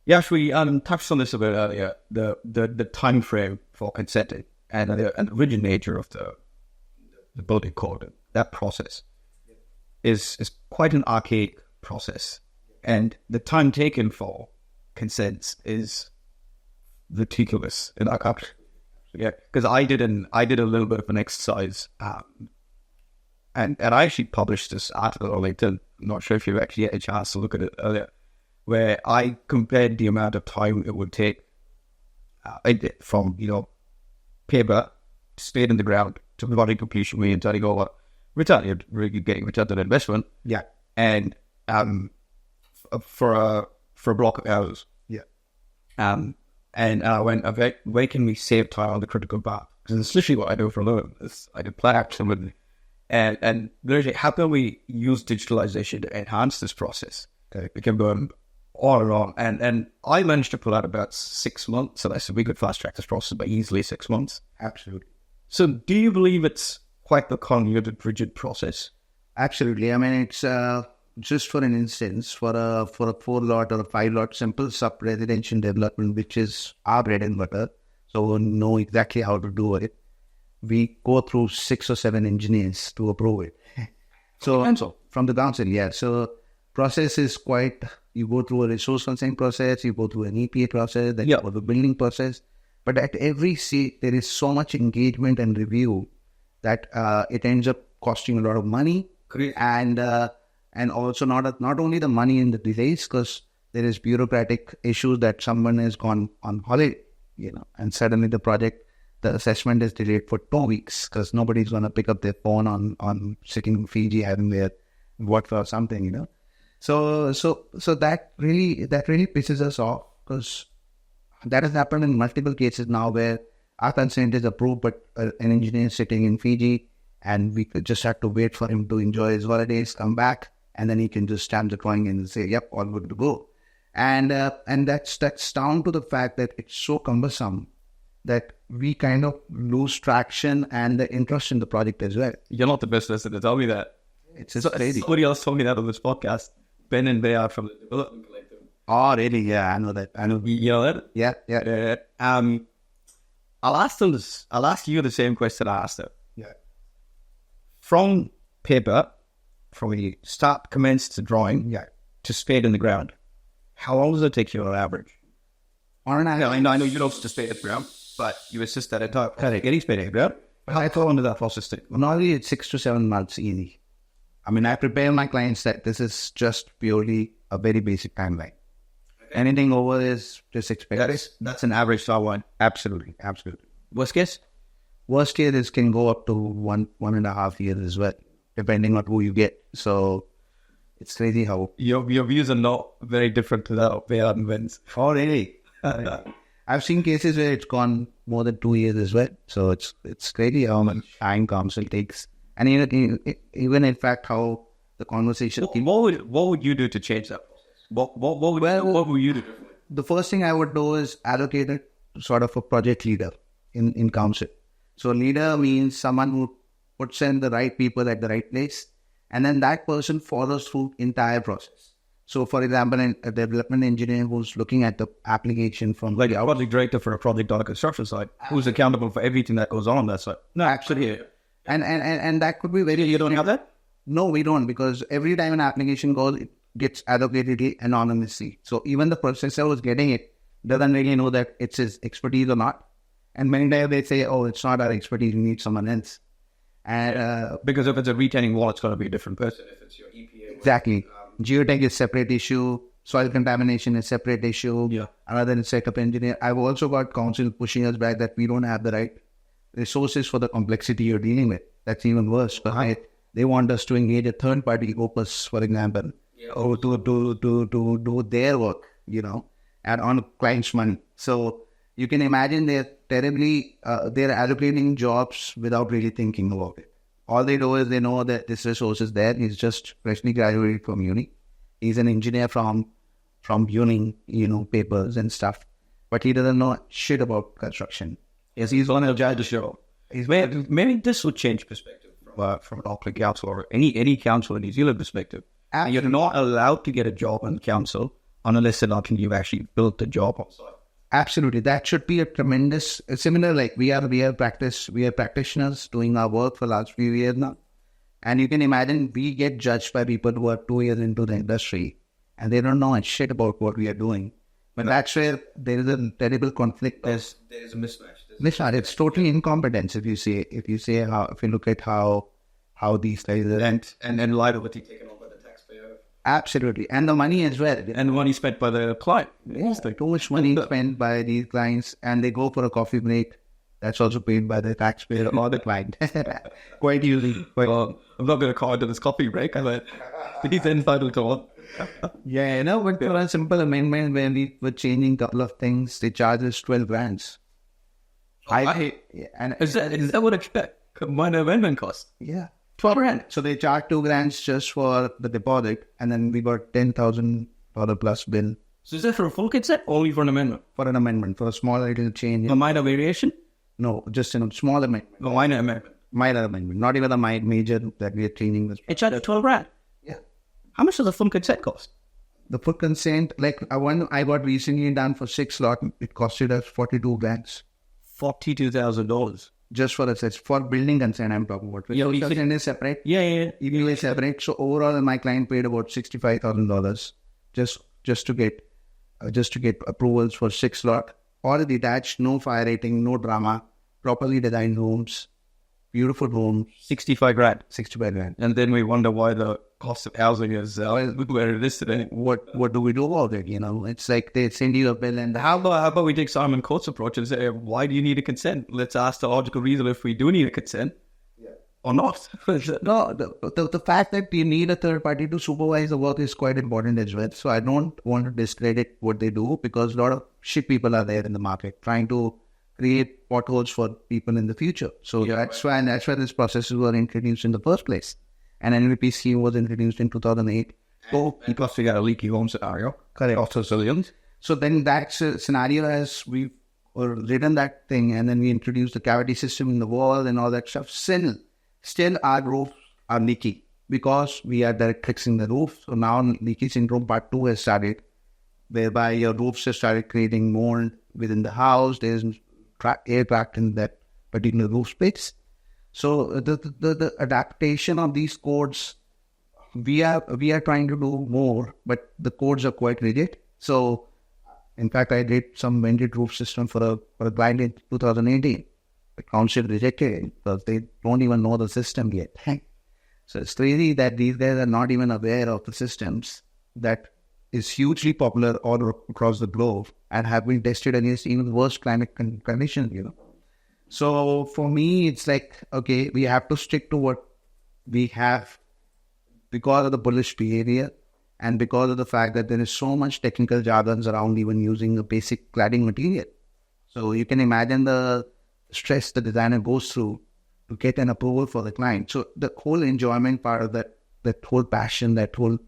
Yeah, we touched on this a bit earlier. The time frame for consenting and the rigid nature of the building code, that process is quite an archaic process, and the time taken for consents is ridiculous in our country. Yeah, because I did a little bit of an exercise, and I actually published this article on LinkedIn. I'm not sure if you've actually had a chance to look at it earlier, where I compared the amount of time it would take from paper, stayed in the ground, to project completion, we turning over return. You're really getting return on investment. Yeah, and for a block of hours. Yeah, and I went, okay, where can we save time on the critical path? Because it's literally what I do for a living. I do plan action, and literally, how can we use digitalization to enhance this process? We can go all around, and I managed to pull out about 6 months, and I said we could fast track this process by easily 6 months. Absolutely. So, do you believe it's quite the convoluted, rigid process? Absolutely. I mean, it's just for an instance, for a 4-lot or a 5-lot simple sub-residential development, which is our bread and butter, so we know exactly how to do it. We go through 6 or 7 engineers to approve it. From the council, yeah. So process is quite, you go through a resource consent process, you go through an EPA process, then you go through the building process. But at every stage, there is so much engagement and review that it ends up costing a lot of money. Great. And also not only the money and the delays, because there is bureaucratic issues that someone has gone on holiday, and suddenly the assessment is delayed for 2 weeks because nobody's going to pick up their phone on sitting in Fiji having their work or something, So that really pisses us off, because that has happened in multiple cases now where our consent is approved, but an engineer is sitting in Fiji, and we could just have to wait for him to enjoy his holidays, come back, and then he can just stamp the drawing and say, yep, all good to go. And that's down to the fact that it's so cumbersome that we kind of lose traction and the interest in the project as well. You're not the best person to tell me that. It's just crazy. Somebody else told me that on this podcast. Ben and Bay are from the Development Collective. Oh, really? Yeah, I know that. You know that? Yeah. I'll ask you the same question I asked them. Yeah. From paper, from when you commence to drawing, to spade in the ground, how long does it take you on average? I know you don't just spade in the ground, but you assist that entire getting spade in the ground. How long does that process take? Normally, it's 6 to 7 months easy. I mean, I prepare my clients that this is just purely a very basic timeline. Anything over is just expected. That's an average timeline. Absolutely. Worst case? Worst case is can go up to 1.5 years as well, depending on who you get. So it's crazy how your views are not very different to that of Bayard and Vince. Oh, really? I've seen cases where it's gone more than 2 years as well. So it's crazy how much time council takes, and even in fact how the conversation. What would you do to change that process? What would you do? The first thing I would do is allocate it to sort of a project leader in council. So leader means someone who puts in the right people at the right place, and then that person follows through entire process. So for example, a development engineer who's looking at the application from like a project director for a project on a construction site, who's accountable for everything that goes on that site. No, absolutely. And that could be very... You don't have that? No, we don't, because every time an application goes, it gets allocated anonymously. So even the processor who's getting it doesn't really know that it's his expertise or not. And many times they say, oh, it's not our expertise, we need someone else. And because if it's a retaining wall, it's going to be a different person. If it's your EPA... Exactly. Geotech is separate issue. Soil contamination is separate issue. Yeah. Another is setup engineer. I've also got council pushing us back that we don't have the right resources for the complexity you're dealing with. That's even worse. They want us to engage a third party opus, for example, or to do their work, and on client's money. So you can imagine they're allocating jobs without really thinking about it. All they do is they know that this resource is there. He's just freshly graduated from uni. He's an engineer from uni, papers and stuff. But he doesn't know shit about construction. Yes, he's on a judge the show. Maybe this would change perspective from an Auckland council or any council in New Zealand perspective. You're not allowed to get a job in council unless and until you've actually built the job on site. Absolutely. That should be a tremendous, similar, like we are practitioners doing our work for the last few years now. And you can imagine we get judged by people who are 2 years into the industry and they don't know a shit about what we are doing. But that's where there is a terrible conflict. There is a mismatch. Mismatch. It's totally incompetence if you look at how these guys are. And liability taken on by the taxpayer. Absolutely. And the money as well. And the money spent by the client. Yes, too much money spent by these clients, and they go for a coffee break. That's also paid by the taxpayer or the client. Quite usually. Well, I'm not going to call it this coffee break. He's entitled to one. Yeah, but for a simple amendment where we were changing a couple of things, they charge us 12 grand. Is that what a minor amendment costs? Yeah. 12 grand. So they charge 2 grand just for the deposit, and then we got $10,000 plus bill. So is that for a full consent or only for an amendment? For an amendment, for a small little change. A minor variation? No, just a small amendment. A minor amendment. Minor amendment, not even a major that we are changing this. It charged 12 grand. Yeah. How much does a full consent cost? The full consent, like one I got recently done for 6 lot, it costed us 42 grand. $42,000. Just for for building consent, I'm talking about. Consent is separate. Yeah. EBU is separate. So overall, my client paid about $65,000 just to get approvals for 6 lot. All detached, no fire rating, no drama, properly designed rooms, beautiful rooms. 65 grand. 65 grand. And then we wonder why the cost of housing is where it is today. What do we do about it? It's like they send you a bill and how about we take Simon Coates' approach and say, why do you need a consent? Let's ask the logical reason if we do need a consent or not. No, the fact that you need a third party to supervise the work is quite important as well. So I don't want to discredit what they do, because a lot of shit people are there in the market trying to create potholes for people in the future. So that's why these processes were introduced in the first place. And NVP scheme was introduced in 2008. So because we got a leaky home scenario. Correct. Also civilians. So then that scenario has, we've written that thing, and then we introduced the cavity system in the wall and all that stuff. Still our roofs are leaky because we are direct fixing the roof. So now leaky syndrome part 2 has started, whereby your roofs have started creating mold within the house. There's air trapped in that particular roof space. So the adaptation of these codes, we are trying to do more, but the codes are quite rigid. So in fact, I did some vented roof system for a client in 2018. The council rejected it because they don't even know the system yet. So it's crazy that these guys are not even aware of the systems that is hugely popular all across the globe and have been tested against even worse climate conditions, So for me, it's like, okay, we have to stick to what we have because of the bullish behavior and because of the fact that there is so much technical jargons around even using a basic cladding material. So you can imagine the stress the designer goes through to get an approval for the client. So the whole enjoyment part of that whole passion, that whole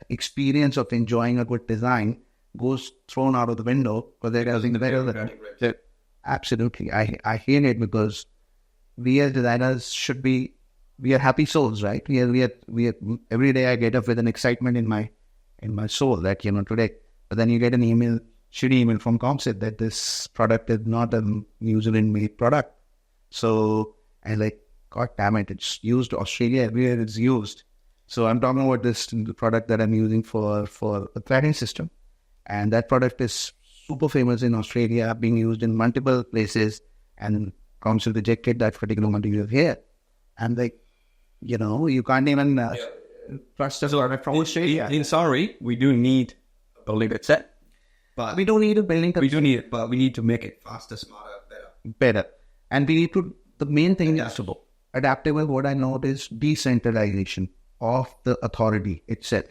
experience of enjoying a good design goes thrown out of the window because they're using the better. Absolutely. I hate it because we as designers we are happy souls, right? We are every day I get up with an excitement in my soul that, today, but then you get an shitty email from Comsit that this product is not a New Zealand made product. So I like, God damn it, it's used Australia, everywhere it's used. So I'm talking about this product that I'm using for a cladding system. And that product is super famous in Australia, being used in multiple places, and council rejected that particular material here. And like, you can't even trust us from Australia. In summary, we do need a building consent. But we don't need a building consent. We do need it, but we need to make it faster, smarter, better. And we need to, the main thing is adaptable. What I know is decentralization of the authority itself.